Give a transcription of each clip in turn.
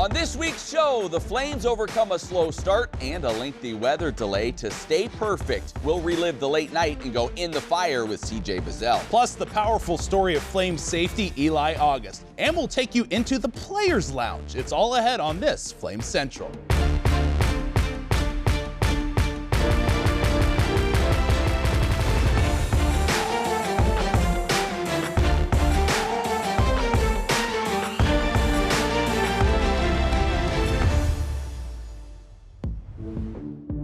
On this week's show, the Flames overcome a slow start and a lengthy weather delay to stay perfect. We'll relive the late night and go in the fire with CJ Bazile. Plus, the powerful story of Flames safety Eli Auguste. And we'll take you into the Players Lounge. It's all ahead on this Flames Central.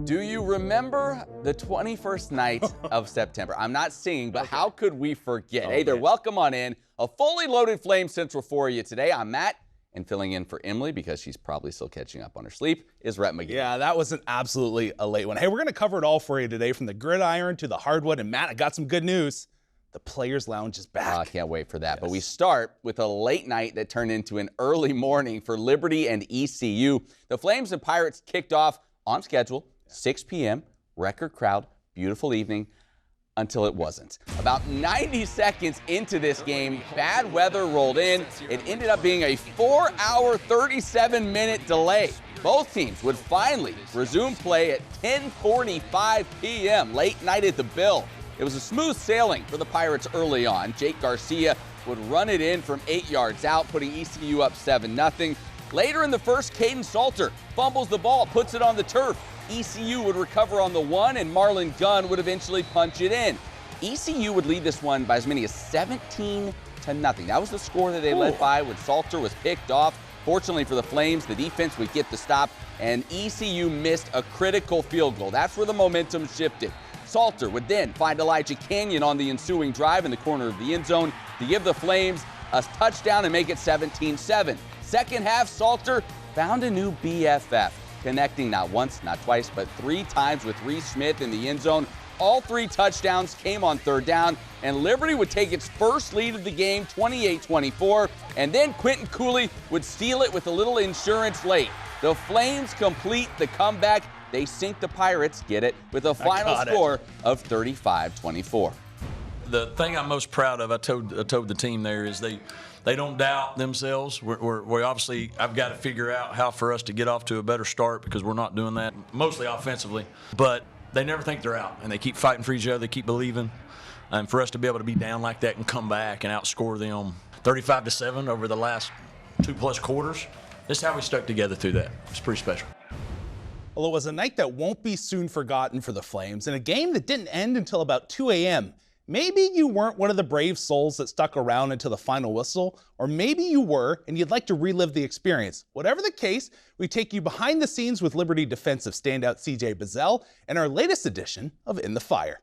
Do you remember the 21st night of September? I'm not singing, but how could we forget? Hey there, welcome on in. A fully loaded Flame Central for you today. I'm Matt, and filling in for Emily because she's probably still catching up on her sleep is Rhett McGee. Yeah, that was absolutely a late one. Hey, we're going to cover it all for you today, from the gridiron to the hardwood. And Matt, I got some good news. The Players Lounge is back. I can't wait for that. Yes. But we start with a late night that turned into an early morning for Liberty and ECU. The Flames and Pirates kicked off on schedule. 6 p.m., record crowd, beautiful evening, until it wasn't. About 90 seconds into this game, bad weather rolled in. It ended up being a 4-hour, 37-minute delay. Both teams would finally resume play at 10:45 p.m., late night at the Bill. It was a smooth sailing for the Pirates early on. Jake Garcia would run it in from 8 yards out, putting ECU up 7-0. Later in the first, Caden Salter fumbles the ball, puts it on the turf. ECU would recover on the one, and Marlon Gunn would eventually punch it in. ECU would lead this one by as many as 17-0. That was the score that they led by when Salter was picked off. Fortunately for the Flames, the defense would get the stop, and ECU missed a critical field goal. That's where the momentum shifted. Salter would then find Elijah Canyon on the ensuing drive in the corner of the end zone to give the Flames a touchdown and make it 17-7. Second half, Salter found a new BFF, connecting not once, not twice, but 3 times with Reese Smith in the end zone. All 3 touchdowns came on third down, and Liberty would take its first lead of the game, 28-24, and then Quentin Cooley would steal it with a little insurance late. The Flames complete the comeback. They sink the Pirates, get it, with a final score of 35-24. The thing I'm most proud of, I told the team there, is they don't doubt themselves. We're obviously, I've got to figure out how for us to get off to a better start, because we're not doing that, mostly offensively. But they never think they're out, and they keep fighting for each other. They keep believing. And for us to be able to be down like that and come back and outscore them 35-7 over the last 2+ quarters, this is how we stuck together through that. It's pretty special. Well, it was a night that won't be soon forgotten for the Flames, and a game that didn't end until about 2 a.m. Maybe you weren't one of the brave souls that stuck around until the final whistle, or maybe you were and you'd like to relive the experience. Whatever the case, we take you behind the scenes with Liberty defensive standout CJ Bazile and our latest edition of In the Fire.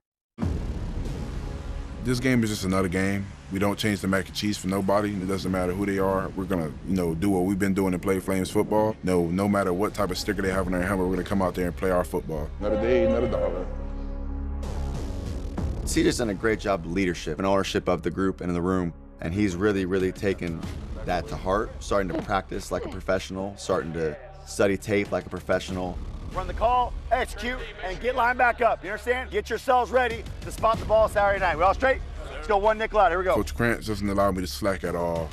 This game is just another game. We don't change the mac and cheese for nobody. It doesn't matter who they are. We're gonna, do what we've been doing and play Flames football. No matter what type of sticker they have on their helmet, we're gonna come out there and play our football. Another day, another dollar. CJ's done a great job of leadership and ownership of the group and in the room, and he's really taken that to heart, starting to practice like a professional, starting to study tape like a professional. Run the call, execute, and get lined back up. You understand? Get yourselves ready to spot the ball Saturday night. We all straight? Let's go one nickel out. Here we go. Coach Krantz doesn't allow me to slack at all.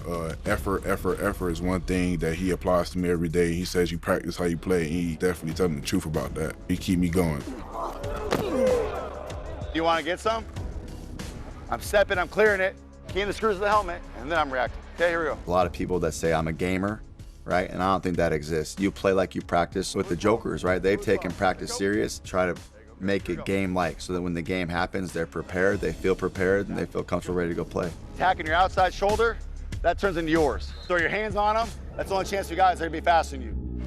Effort is one thing that he applies to me every day. He says you practice how you play, and he definitely tells me the truth about that. He keep me going. Do you want to get some? I'm stepping, I'm clearing it, keying the screws of the helmet, and then I'm reacting. Okay, here we go. A lot of people that say I'm a gamer, right? And I don't think that exists. You play like you practice. With the Jokers, right? They've taken practice serious, try to make it game-like so that when the game happens, they're prepared, they feel prepared, and they feel comfortable, ready to go play. Attacking your outside shoulder, that turns into yours. Throw your hands on them, that's the only chance you guys are gonna be faster than you.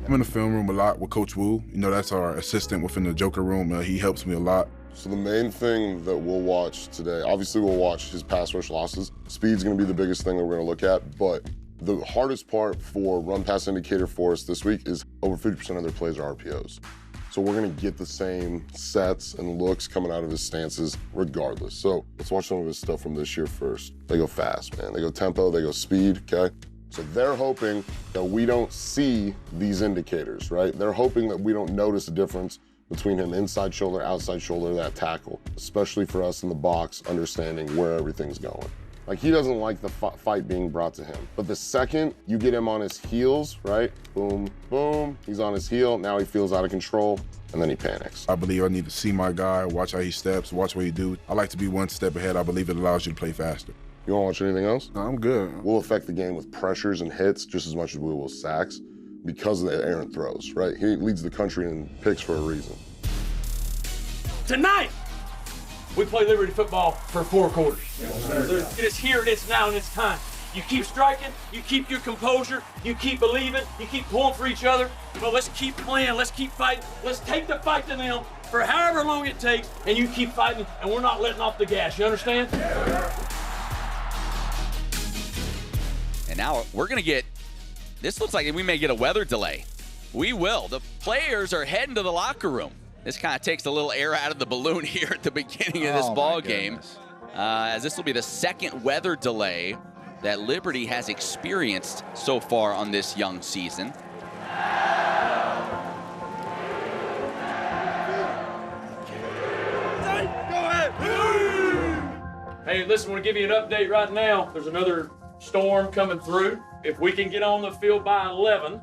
I'm in the film room a lot with Coach Wu. That's our assistant within the Joker room. He helps me a lot. So the main thing that we'll watch today, obviously we'll watch his pass rush losses. Speed's gonna be the biggest thing that we're gonna look at, but the hardest part for run pass indicator for us this week is over 50% of their plays are RPOs. So we're gonna get the same sets and looks coming out of his stances regardless. So let's watch some of his stuff from this year first. They go fast, man. They go tempo, they go speed, okay? So they're hoping that we don't see these indicators, right? They're hoping that we don't notice the difference between him inside shoulder, outside shoulder, that tackle, especially for us in the box, understanding where everything's going. Like, he doesn't like the fight being brought to him. But the second you get him on his heels, right? Boom, boom, he's on his heel. Now he feels out of control, and then he panics. I believe I need to see my guy, watch how he steps, watch what he do. I like to be one step ahead. I believe it allows you to play faster. You want to watch anything else? No, I'm good. We'll affect the game with pressures and hits just as much as we will sacks because of the errant throws, right? He leads the country in picks for a reason. Tonight, we play Liberty football for 4 quarters. It is here, it is now, and it's time. You keep striking, you keep your composure, you keep believing, you keep pulling for each other. But let's keep playing, let's keep fighting. Let's take the fight to them for however long it takes, and you keep fighting, and we're not letting off the gas. You understand? And now we're going to get, this looks like we may get a weather delay. We will. The players are heading to the locker room. This kind of takes a little air out of the balloon here at the beginning of this ball game, as this will be the second weather delay that Liberty has experienced so far on this young season. Hey, listen, I want to give you an update right now. There's another storm coming through. If we can get on the field by 11,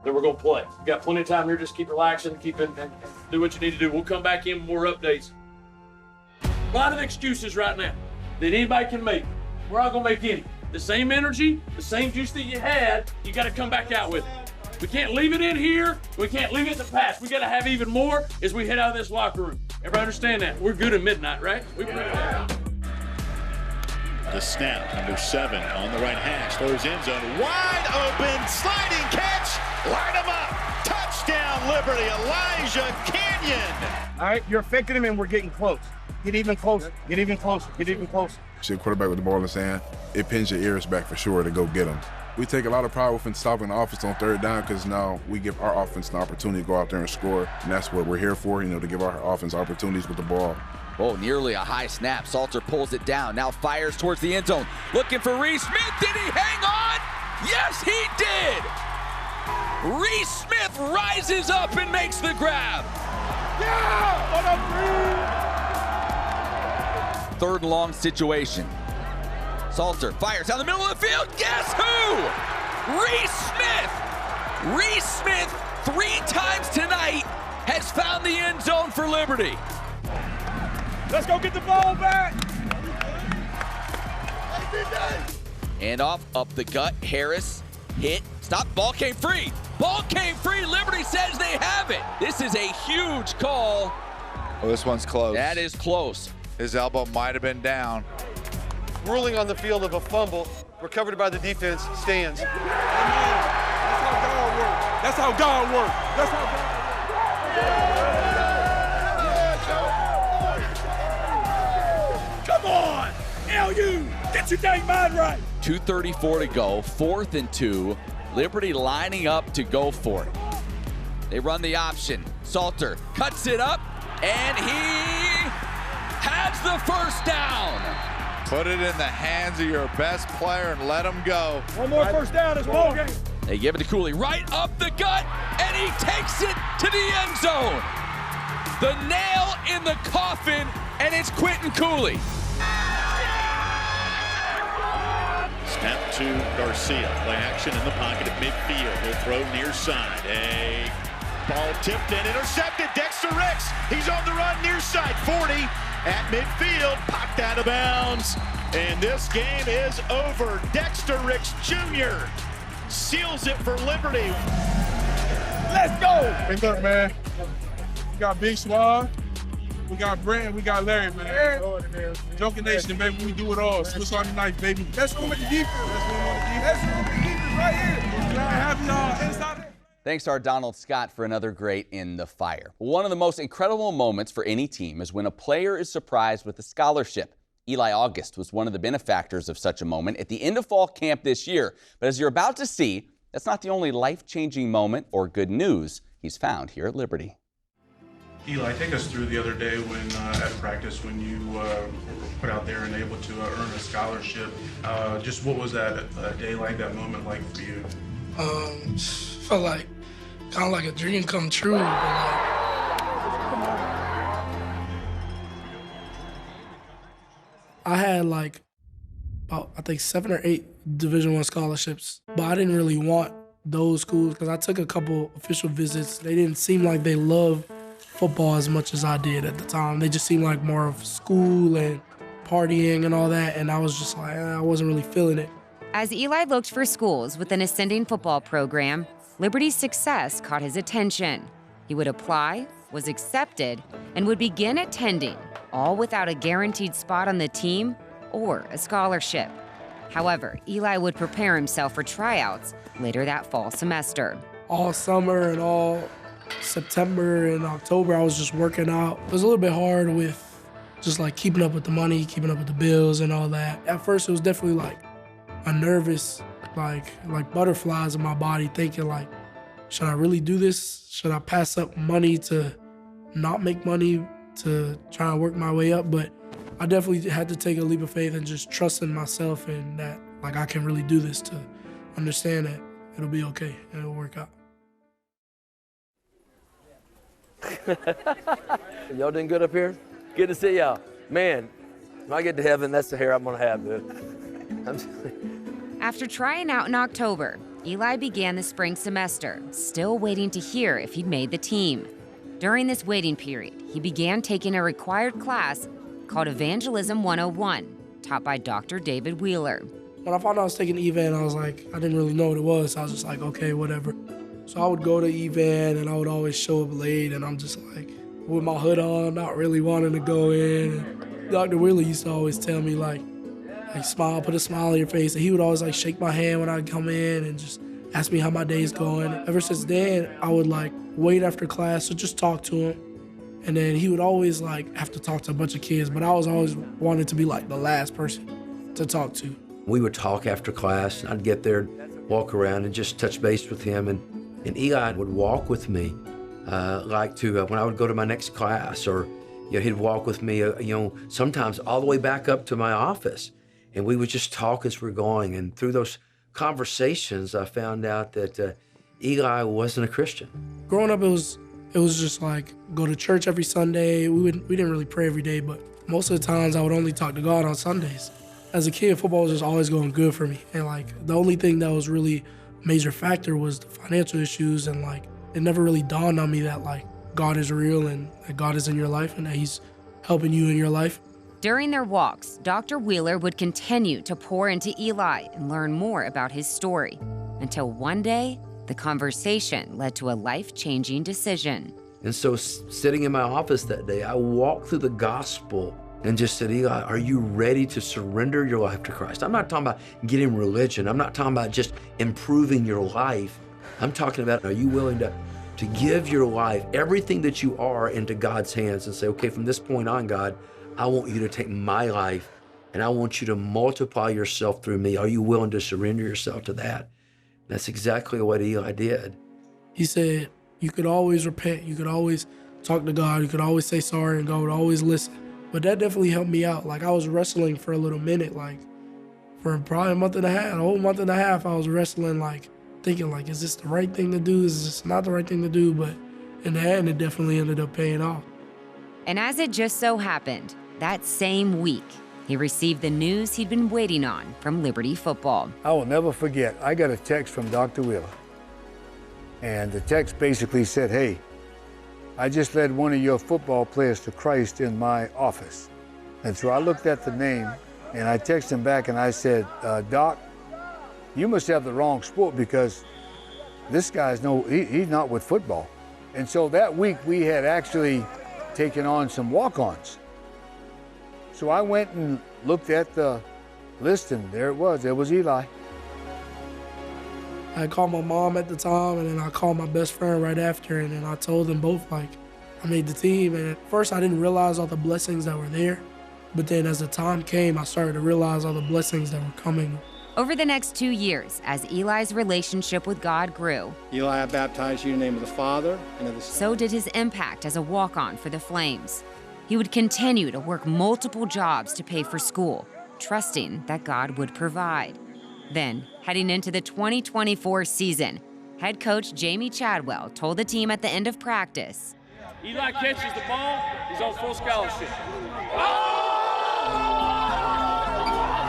then we're going to play. You got plenty of time here. Just keep relaxing, keep it, and do what you need to do. We'll come back in with more updates. A lot of excuses right now that anybody can make. We're not going to make any. The same energy, the same juice that you had, you got to come back out with it. We can't leave it in here. We can't leave it in the past. We got to have even more as we head out of this locker room. Everybody understand that? We're good at midnight, right? The snap, number 7 on the right hash, throws end zone, wide open, sliding catch, line him up, touchdown Liberty, Elijah Canyon. All right, you're affecting him, and we're getting close. Get even closer, get even closer, get even closer. See a quarterback with the ball in his hand, it pins your ears back for sure to go get him. We take a lot of pride within stopping the offense on 3rd down because now we give our offense an opportunity to go out there and score, and that's what we're here for, to give our offense opportunities with the ball. Oh, nearly a high snap. Salter pulls it down, now fires towards the end zone. Looking for Reese Smith. Did he hang on? Yes, he did. Reese Smith rises up and makes the grab. Yeah! 3rd and long situation. Salter fires down the middle of the field. Guess who? Reese Smith. Reese Smith 3 times tonight has found the end zone for Liberty. Let's go get the ball back. And off, up the gut, Harris, hit, stop, ball came free. Ball came free, Liberty says they have it. This is a huge call. Oh, this one's close. That is close. His elbow might have been down. Ruling on the field of a fumble, recovered by the defense, stands. That's how God works. That's how God works. That's how God works. Come on, LU, get your dang mind right. 2:34 to go, 4th and 2. Liberty lining up to go for it. They run the option. Salter cuts it up, and he has the first down. Put it in the hands of your best player and let him go. One more first down is ball game. They give it to Cooley, right up the gut, and he takes it to the end zone. The nail in the coffin, and it's Quentin Cooley. Snap to Garcia, play action in the pocket at midfield. He'll throw near side. A ball tipped and intercepted. Dexter Ricks, he's on the run near side. 40 at midfield, popped out of bounds. And this game is over. Dexter Ricks Jr. seals it for Liberty. Let's go. Hey, look, man. We got Big Swag. We got Brent, we got Larry, man. Joking Nation, baby, we do it all. Swiss Army knife, baby. Let's go with the defense. Let's go with the defense right here. Have y'all inside. Thanks to our Donald Scott for another great In the Fire. One of the most incredible moments for any team is when a player is surprised with a scholarship. Eli Auguste was one of the benefactors of such a moment at the end of fall camp this year. But as you're about to see, that's not the only life-changing moment or good news he's found here at Liberty. Eli, take us through the other day when at practice when you were put out there and able to earn a scholarship. Just what was that day like, that moment like for you? Felt like kind of like a dream come true. But I had like about, I think, 7 or 8 Division I scholarships. But I didn't really want those schools because I took a couple official visits. They didn't seem like they loved football as much as I did at the time. They just seemed like more of school and partying and all that, and I was just like, I wasn't really feeling it. As Eli looked for schools with an ascending football program, Liberty's success caught his attention. He would apply, was accepted, and would begin attending, all without a guaranteed spot on the team or a scholarship. However, Eli would prepare himself for tryouts later that fall semester. All summer and all September and October, I was just working out. It was a little bit hard with just like keeping up with the money, keeping up with the bills and all that. At first, it was definitely like a nervous, like butterflies in my body, thinking like, should I really do this? Should I pass up money to not make money to try and work my way up? But I definitely had to take a leap of faith and just trust in myself and that like I can really do this, to understand that it'll be okay and it'll work out. Y'all doing good up here? Good to see y'all. Man, when I get to heaven, that's the hair I'm gonna have, dude. After trying out in October, Eli began the spring semester, still waiting to hear if he'd made the team. During this waiting period, he began taking a required class called Evangelism 101, taught by Dr. David Wheeler. When I found out I was taking EVAN, I was like, I didn't really know what it was. So I was just like, okay, whatever. So I would go to EVAN and I would always show up late, and I'm just like, with my hood on, not really wanting to go in. And Dr. Wheeler used to always tell me like smile, put a smile on your face. And he would always like shake my hand when I'd come in and just ask me how my day's going. Ever since then, I would like wait after class to just talk to him. And then he would always like have to talk to a bunch of kids, but I was always wanted to be like the last person to talk to. We would talk after class, and I'd get there, walk around and just touch base with him. And Eli would walk with me when I would go to my next class, or he'd walk with me, sometimes all the way back up to my office. And we would just talk as we're going. And through those conversations, I found out that Eli wasn't a Christian. Growing up, it was just like go to church every Sunday. We didn't really pray every day, but most of the times I would only talk to God on Sundays. As a kid, football was just always going good for me. And like the only thing that was really a major factor was the financial issues, and like it never really dawned on me that like God is real and that God is in your life and that he's helping you in your life. During their walks, Dr. Wheeler would continue to pour into Eli and learn more about his story, until one day, the conversation led to a life-changing decision. And so sitting in my office that day, I walked through the gospel and just said, Eli, are you ready to surrender your life to Christ? I'm not talking about getting religion. I'm not talking about just improving your life. I'm talking about, are you willing to give your life, everything that you are, into God's hands and say, okay, from this point on, God, I want you to take my life and I want you to multiply yourself through me. Are you willing to surrender yourself to that? That's exactly what Eli did. He said, you could always repent. You could always talk to God. You could always say sorry and God would always listen. But that definitely helped me out. Like I was wrestling for a little minute, like for probably a whole month and a half, I was wrestling, like thinking like, is this the right thing to do? Is this not the right thing to do? But in the end, it definitely ended up paying off. And as it just so happened, that same week, he received the news he'd been waiting on from Liberty Football. I will never forget, I got a text from Dr. Wheeler. And the text basically said, hey, I just led one of your football players to Christ in my office. And so I looked at the name and I texted him back and I said, Doc, you must have the wrong sport because this guy's he's not with football. And so that week we had actually taken on some walk-ons. So I went and looked at the list and there it was Eli. I called my mom at the time and then I called my best friend right after, and then I told them both like I made the team. And at first I didn't realize all the blessings that were there, but then as the time came, I started to realize all the blessings that were coming. Over the next 2 years, as Eli's relationship with God grew, Eli, I baptize you in the name of the Father and of the Son. So did his impact as a walk-on for the Flames. He would continue to work multiple jobs to pay for school, trusting that God would provide. Then, heading into the 2024 season, head coach Jamie Chadwell told the team at the end of practice, Eli catches the ball, he's on full scholarship.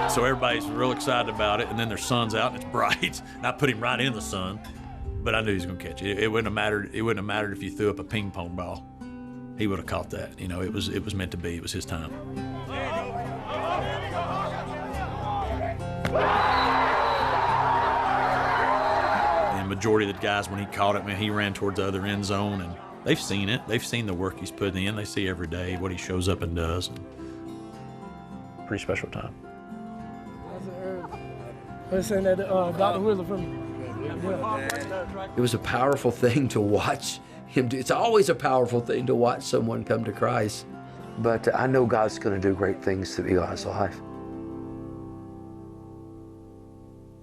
So everybody's real excited about it, and then their sun's out and it's bright. And I put him right in the sun, but I knew he was going to catch it. It wouldn't have mattered. It wouldn't have mattered if you threw up a ping pong ball. He would have caught that. You know, it was meant to be. It was his time. And the majority of the guys, when he caught it, man, he ran towards the other end zone, and they've seen it. They've seen the work he's putting in. They see every day what he shows up and does. Pretty special time. I was saying that Dr. Wheeler for me. It was a powerful thing to watch him do. It's always a powerful thing to watch someone come to Christ. But I know God's going to do great things through Eli's life.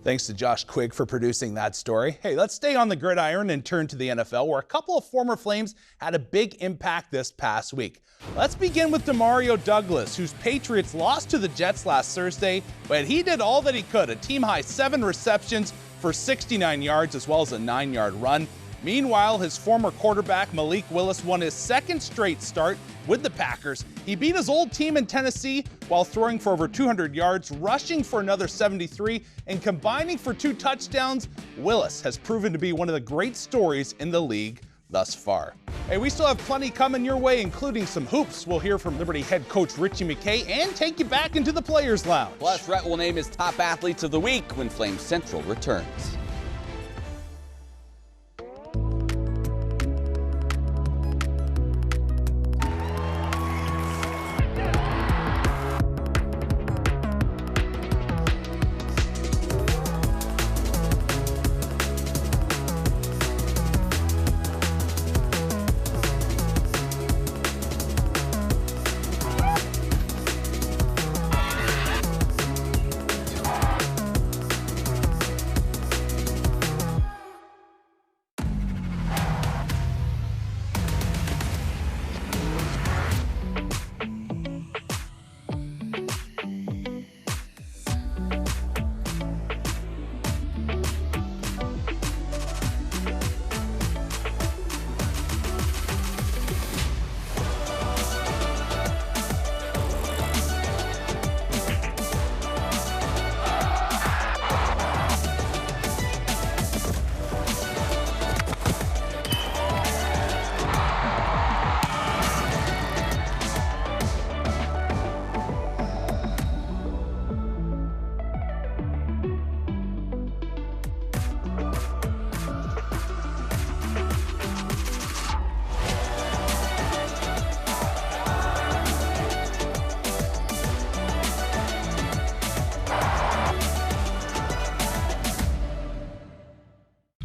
Thanks to Josh Quigg for producing that story. Hey, let's stay on the gridiron and turn to the NFL, where a couple of former Flames had a big impact this past week. Let's begin with Demario Douglas, whose Patriots lost to the Jets last Thursday, but he did all that he could. A team-high 7 receptions for 69 yards, as well as a 9-yard run. Meanwhile, his former quarterback, Malik Willis, won his second straight start with the Packers. He beat his old team in Tennessee while throwing for over 200 yards, rushing for another 73, and combining for 2 touchdowns. Willis has proven to be one of the great stories in the league thus far. Hey, we still have plenty coming your way, including some hoops. We'll hear from Liberty head coach Richie McKay and take you back into the Players Lounge. Plus, Rhett will name his top athletes of the week when Flames Central returns.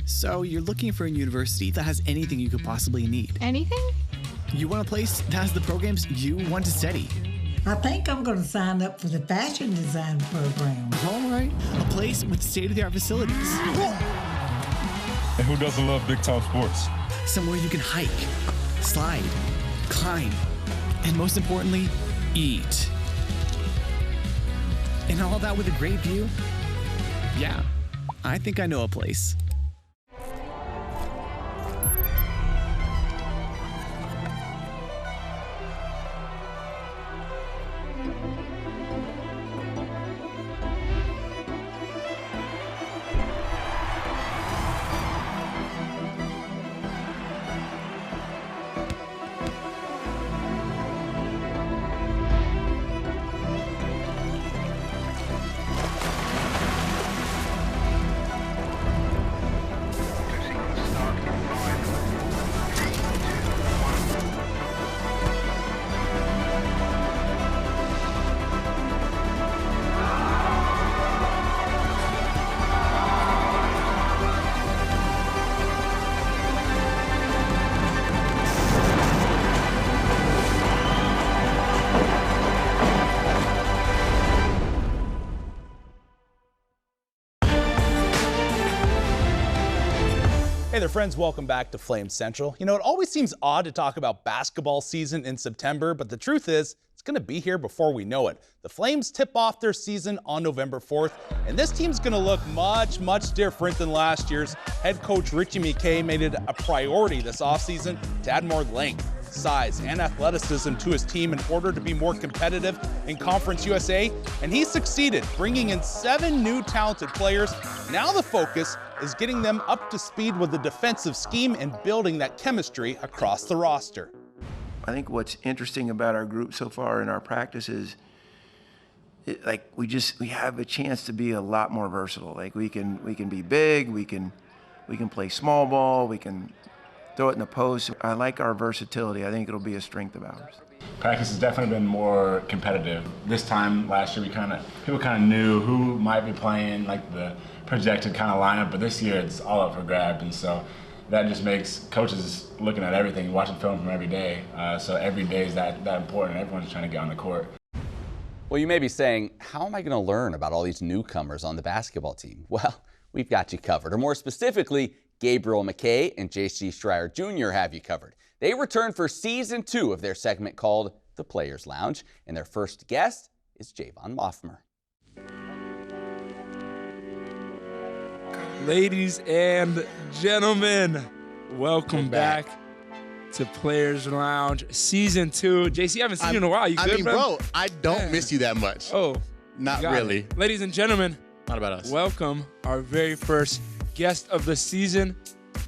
So you're looking for a university that has anything you could possibly need. Anything? You want a place that has the programs you want to study. I think I'm going to sign up for the fashion design program. All right. A place with state-of-the-art facilities. And who doesn't love big-time sports? Somewhere you can hike, slide, climb, and most importantly, eat. And all that with a great view? Yeah, I think I know a place. Hey there, friends. Welcome back to Flames Central. You know, it always seems odd to talk about basketball season in September, but the truth is, it's going to be here before we know it. The Flames tip off their season on November 4th, and this team's going to look much, much different than last year's. Head coach Richie McKay made it a priority this offseason to add more length. size and athleticism to his team in order to be more competitive in Conference USA, and he succeeded, bringing in 7 new talented players. Now the focus is getting them up to speed with the defensive scheme and building that chemistry across the roster. I think what's interesting about our group so far in our practice is we have a chance to be a lot more versatile. Like we can be big, we can play small ball, we can throw it in the post. I like our versatility. I think it'll be a strength of ours. Practice has definitely been more competitive. This time last year, people kind of knew who might be playing, like the projected kind of lineup, but this year it's all up for grabs, and so that just makes coaches looking at everything, watching film from every day. So every day is that important. Everyone's trying to get on the court. Well, you may be saying, how am I going to learn about all these newcomers on the basketball team? Well, we've got you covered. Or more specifically, Gabriel McKay and J.C. Schreier Jr. have you covered. They return for Season 2 of their segment called The Players Lounge, and their first guest is Jayvon Maughmer. Ladies and gentlemen, welcome back to Players Lounge Season 2. JC, I haven't seen you in a while. You good, man? Bro, I don't miss you that much. Oh, not really. It. Ladies and gentlemen, not about us. Welcome our very first guest of the season,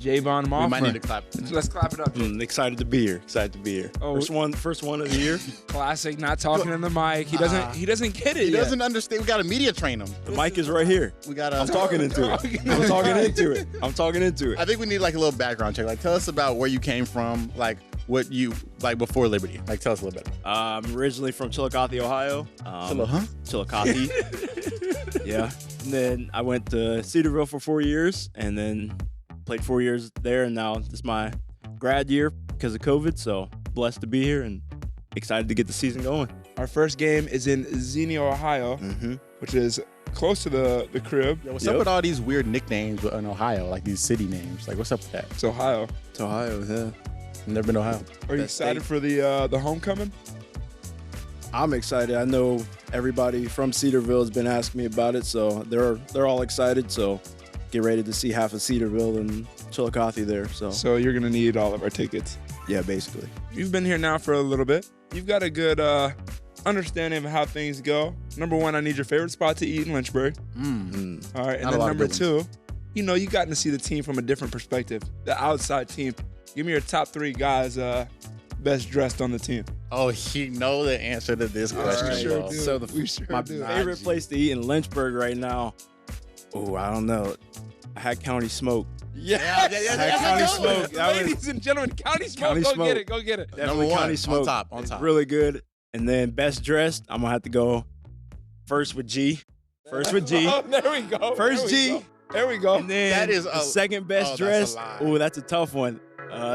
Jayvon Maughmer. We might need to clap. Let's clap it up. Excited to be here. Excited to be here. Oh, first one of the year. Classic. Not talking in the mic. He doesn't get it. He doesn't understand. We got to media train him. The mic is right here. We got. I'm talking into it. I'm talking into it. I think we need like a little background check. Like, tell us about where you came from. Like, what you like before Liberty. Like, tell us a little bit. I'm originally from Chillicothe, Ohio. Chillicothe. Yeah. And then I went to Cedarville for 4 years, and then played 4 years there, and now this is my grad year because of COVID, so blessed to be here and excited to get the season going. Our first game is in Xenia, Ohio, which is close to the crib. Yo, what's up with all these weird nicknames in Ohio, like these city names? Like, what's up with that? It's Ohio. It's Ohio, yeah. I've never been to Ohio. Are you excited for the homecoming? I'm excited. I know everybody from Cedarville has been asking me about it, so they're all excited, so get ready to see half of Cedarville and Chillicothe there. So you're going to need all of our tickets. Yeah, basically. You've been here now for a little bit. You've got a good understanding of how things go. Number one, I need your favorite spot to eat in Lynchburg. All right, and then number two, you gotten to see the team from a different perspective, the outside team. Give me your top 3 guys best dressed on the team. Oh, he know the answer to this question. Sure so my favorite place to eat in Lynchburg right now, I don't know. I had County Smoke. Yeah, County Smoke. Ladies and gentlemen, County Smoke. Go get it. Definitely County Smoke. On top. Really good. And then best dressed, I'm gonna have to go first with G. Oh, there we go. First G. There we go. And then that is the second best dressed. That's a tough one.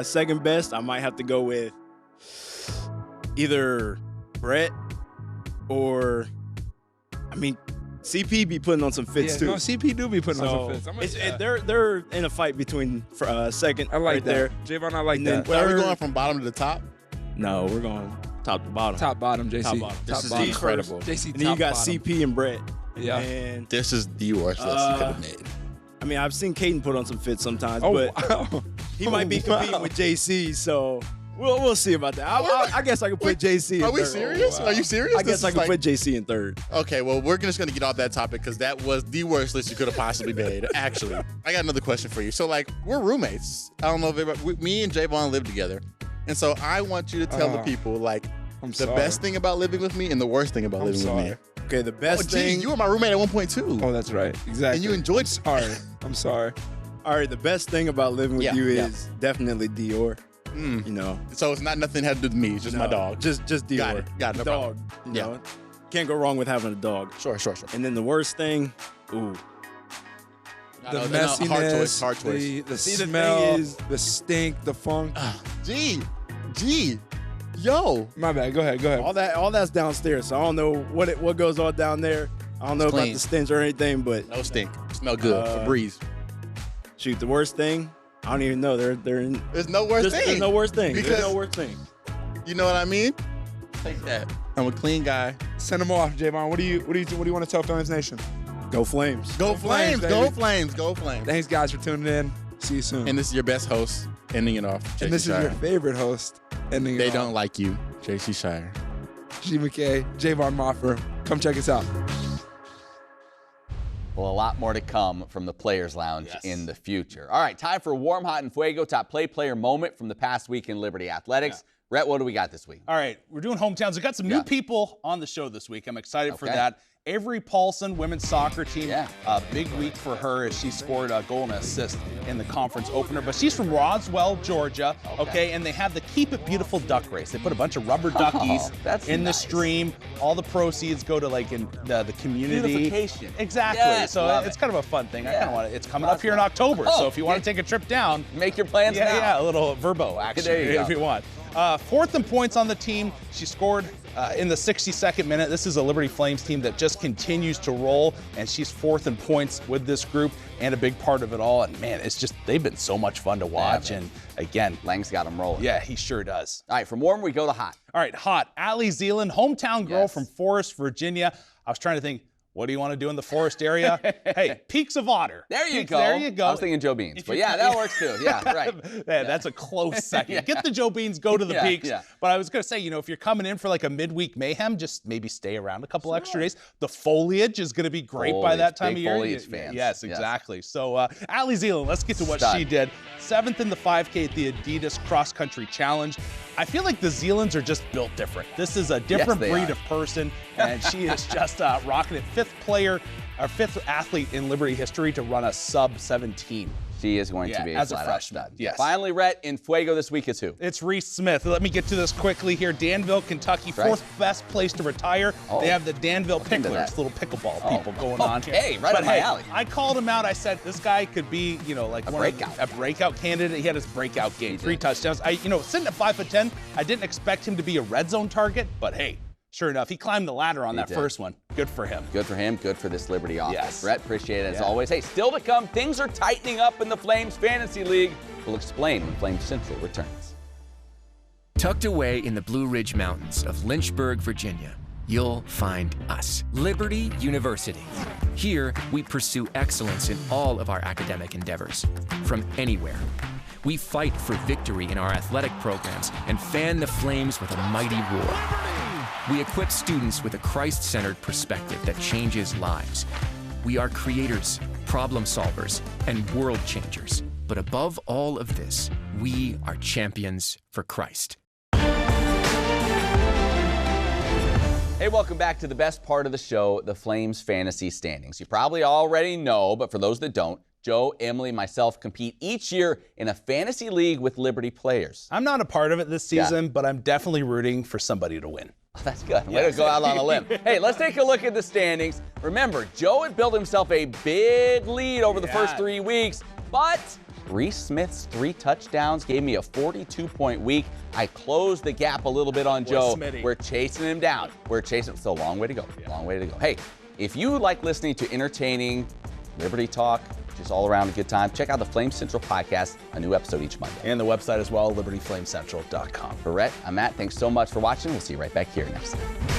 Second best, I might have to go with either Brett or, CP be putting on some fits too. No, CP do be putting on some fits. They're in a fight between second. I like right that. there. Jayvon, I like that. Are we going from bottom to the top? No, we're going top to bottom. Top bottom, JC. Top bottom. This is incredible. JC, and then you got bottom. CP and Brett. Yeah. And this is the worst list you could have made. I've seen Caden put on some fits sometimes, Oh, but wow. he might be competing with JC, so we'll see about that. I guess I could put JC in third. Are we serious? Are you serious? I guess I could put JC in third. Okay, well, we're just going to get off that topic because that was the worst list you could have possibly made, actually. I got another question for you. So, we're roommates. I don't know if me and Jayvon live together. And so I want you to tell the people, the best thing about living with me and the worst thing about living with me. Okay, the best thing. You were my roommate at one point, too. Oh, that's right. Exactly. And you enjoyed it. I'm sorry. All right, the best thing about living with you is definitely Dior. So it's nothing had to do with me. It's just my dog. Just Dior. Got it. No dog. problem. You know, can't go wrong with having a dog. Sure. And then the worst thing, The messiness, hard choice. The smell, the stink, the funk. G. Yo. My bad. Go ahead. All that's downstairs. So I don't know what goes on down there. I don't know about the stench or anything, but no stink. Smell good. A breeze. Shoot, the worst thing. I don't even know. They're in. There's no worst thing. There's no worst thing. Because, there's no worst thing. You know what I mean? Take that. I'm a clean guy. Send them off, Jayvon. What do you want to tell Flames Nation? Go Flames. Go Flames. Go Flames. Go Flames. Thanks, guys, for tuning in. See you soon. And this is your best host, ending it off. And this is your favorite host, ending They it don't off. like you, J.C. Shire. G. McKay, Jayvon Maughmer. Come check us out. Well, a lot more to come from the Players Lounge in the future. All right, time for Warm, Hot, and Fuego, top player moment from the past week in Liberty Athletics. Rhett, what do we got this week? All right, we're doing hometowns. We've got some new people on the show this week. I'm excited for that. Avery Paulson, women's soccer team. Big week for her as she scored a goal and assist in the conference opener. But she's from Roswell, Georgia, okay? And they have the Keep It Beautiful duck race. They put a bunch of rubber duckies in the stream. All the proceeds go to like in the community. Beautification. Exactly. Yes, so it's kind of a fun thing. I kind of want it. It's coming up here in October. So if you want to take a trip down, make your plans now. Yeah, a little Verbo action if you want. Fourth in points on the team. She scored in the 62nd minute. This is a Liberty Flames team that just continues to roll, and she's fourth in points with this group and a big part of it all. And man, it's just, they've been so much fun to watch. And again, Lang's got them rolling. Yeah, he sure does. All right, from warm, we go to hot. All right, hot. Allie Zealand, hometown girl from Forest, Virginia. I was trying to think, what do you want to do in the Forest area? Hey, Peaks of Otter. There you go. There you go. I was thinking Joe Beans, but yeah, that works too. Yeah, right. That's a close second. Get the Joe Beans, go to the Peaks. But I was going to say, if you're coming in for like a midweek mayhem, just maybe stay around a couple extra days. The foliage is going to be great by that time of year. Foliage fans. Yes, exactly. So Allie Zealand, let's get to what she did. 7th in the 5K at the Adidas Cross Country Challenge. I feel like the Zealands are just built different. This is a different breed of person, and she is just rocking it. Fifth athlete in Liberty history to run a sub-17. She is going to be as a freshman. Yes. Finally, Rhett, in Fuego this week is who? It's Reese Smith. Let me get to this quickly here. Danville, Kentucky, fourth best place to retire. They have the Danville Picklers, little pickleball people going on. Okay, right up my alley. I called him out. I said this guy could be, like a breakout candidate. He had his breakout game, 3 touchdowns. Sitting at 5'10", I didn't expect him to be a red zone target, but hey. Sure enough, he climbed the ladder on that first one. Good for him. Good for him. Good for this Liberty offense. Yes. Brett, appreciate it as always. Hey, still to come, things are tightening up in the Flames Fantasy League. We'll explain when Flames Central returns. Tucked away in the Blue Ridge Mountains of Lynchburg, Virginia, you'll find us, Liberty University. Here, we pursue excellence in all of our academic endeavors, from anywhere. We fight for victory in our athletic programs and fan the flames with a mighty roar. We equip students with a Christ-centered perspective that changes lives. We are creators, problem solvers, and world changers. But above all of this, we are champions for Christ. Hey, welcome back to the best part of the show, the Flames Fantasy Standings. You probably already know, but for those that don't, Joe, Emily, myself compete each year in a fantasy league with Liberty players. I'm not a part of it this season, but I'm definitely rooting for somebody to win. Oh, that's good. Way to go out on a limb. Hey, let's take a look at the standings. Remember, Joe had built himself a big lead over the first 3 weeks, but Reese Smith's 3 touchdowns gave me a 42-point week. I closed the gap a little bit on Joe. We're chasing him down. Still a long way to go. Long way to go. Hey, if you like listening to entertaining Liberty talk, just all around a good time, check out the Flames Central podcast, a new episode each Monday. And the website as well, libertyflamecentral.com. For Rhett, I'm Matt. Thanks so much for watching. We'll see you right back here next time.